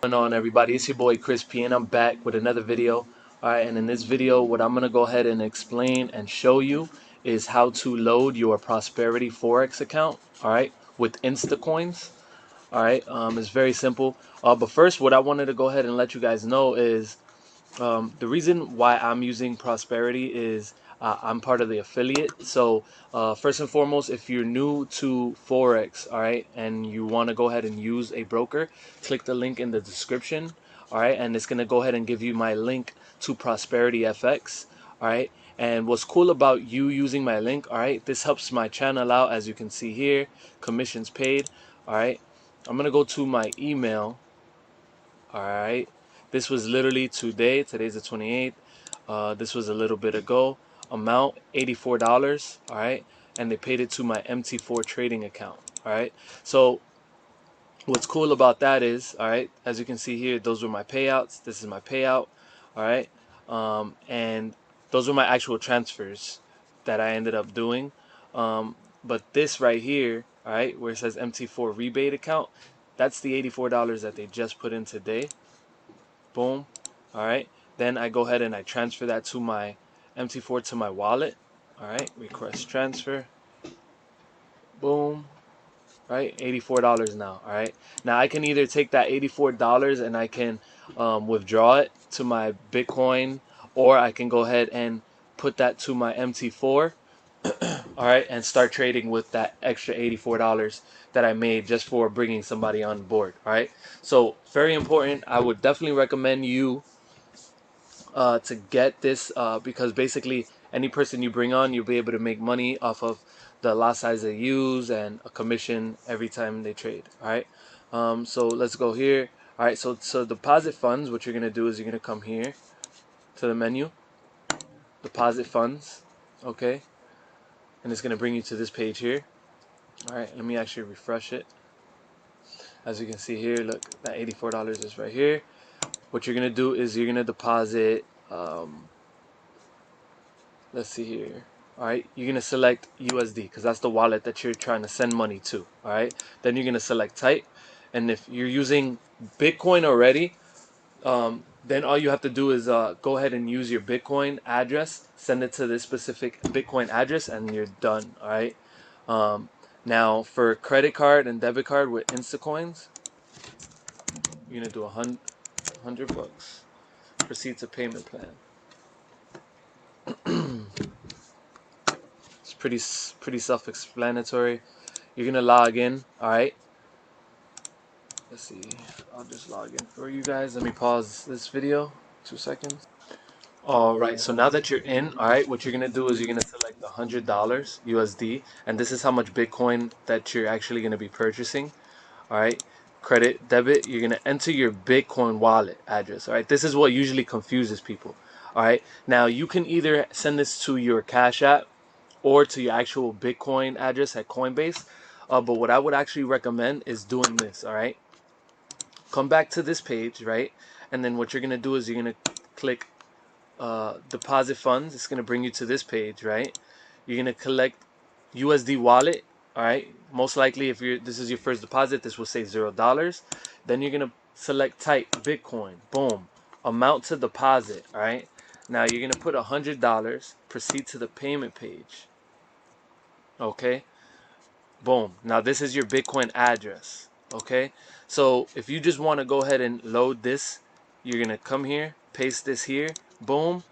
What's going on, everybody? It's your boy Chris P, and I'm back with another video. Alright, and in this video, what I'm gonna go ahead and explain and show you is how to load your Prosperity Forex account, alright, with INSTACOINS. Alright, it's very simple. But first, what I wanted to go ahead and let you guys know is the reason why I'm using Prosperity is I'm part of the affiliate. So first and foremost, if you're new to Forex, all right, and you want to go ahead and use a broker, click the link in the description, all right, and it's going to go ahead and give you my link to ProsperityFX, all right. And what's cool about you using my link, all right, this helps my channel out, as you can see here, commissions paid, all right. I'm going to go to my email. All right, this was literally today. Today's the 28th. This was a little bit ago. Amount $84. All right, and they paid it to my MT4 trading account. All right, so what's cool about that is, all right, as you can see here, those were my payouts. This is my payout. All right, and those were my actual transfers that I ended up doing. But this right here, all right, where it says MT4 rebate account, that's the $84 that they just put in today. Boom. All right. Then I go ahead and I transfer that to my MT4 to my wallet. All right. Request transfer. Boom. Right. $84 now. All right. Now I can either take that $84 and I can withdraw it to my Bitcoin, or I can go ahead and put that to my MT4. All right, and start trading with that extra $84 that I made just for bringing somebody on board. All right, so very important. I would definitely recommend you to get this because basically any person you bring on, you'll be able to make money off of the lot size they use and a commission every time they trade. All right, so let's go here. All right, so deposit funds, what you're gonna do is you're gonna come here to the menu, deposit funds, okay, and it's gonna bring you to this page here. All right, let me actually refresh it. As you can see here, look, that $84 is right here. What you're gonna do is you're gonna deposit let's see here. All right, you're gonna select USD because that's the wallet that you're trying to send money to. All right, then you're gonna select type, and if you're using Bitcoin already, then all you have to do is go ahead and use your Bitcoin address, send it to this specific Bitcoin address, and you're done. All right. Now for credit card and debit card with INSTACOINS, you're gonna do $100. Proceed to payment plan. It's pretty self-explanatory. You're gonna log in. All right. Let's see. I'll just log in for you guys. Let me pause this video. 2 seconds. All right. So now that you're in, all right, what you're gonna do is you're gonna select $100 USD, and this is how much Bitcoin that you're actually gonna be purchasing. All right. Credit, debit. You're gonna enter your Bitcoin wallet address. All right. This is what usually confuses people. All right. Now you can either send this to your Cash App or to your actual Bitcoin address at Coinbase. But what I would actually recommend is doing this. All right. Come back to this page, right? And then what you're gonna do is you're gonna click deposit funds. It's gonna bring you to this page, right? You're gonna collect USD wallet. All right. Most likely, if this is your first deposit, this will say $0. Then you're gonna select type Bitcoin. Boom. Amount to deposit. All right. Now you're gonna put $100. Proceed to the payment page. Okay. Boom. Now this is your Bitcoin address. Okay. So if you just want to go ahead and load this, you're gonna come here, paste this here, boom,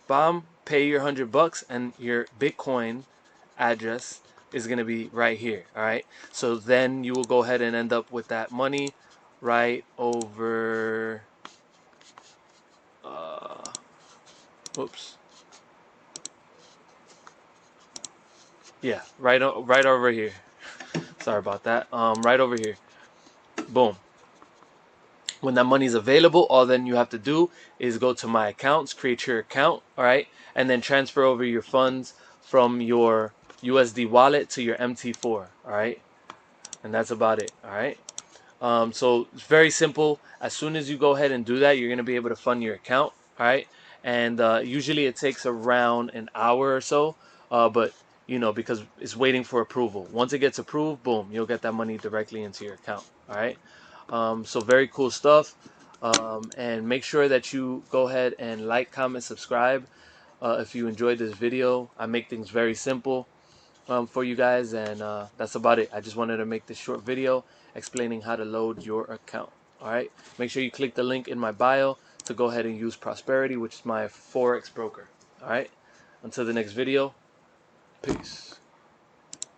bam, pay your $100, and your Bitcoin address is gonna be right here. All right. So then you will go ahead and end up with that money right over. Whoops. Yeah, right over here. Sorry about that. Right over here. Boom. When that money is available, all then you have to do is go to my accounts, create your account, all right, and then transfer over your funds from your USD wallet to your MT4, all right, and that's about it, all right. So it's very simple. As soon as you go ahead and do that, you're gonna be able to fund your account, all right, and usually it takes around an hour or so, but because it's waiting for approval. Once it gets approved, boom, you'll get that money directly into your account, all right. So very cool stuff. And make sure that you go ahead and like, comment, subscribe if you enjoyed this video. I make things very simple for you guys, and that's about it. I just wanted to make this short video explaining how to load your account. Alright, make sure you click the link in my bio to go ahead and use Prosperity, which is my Forex broker. Alright, until the next video, peace.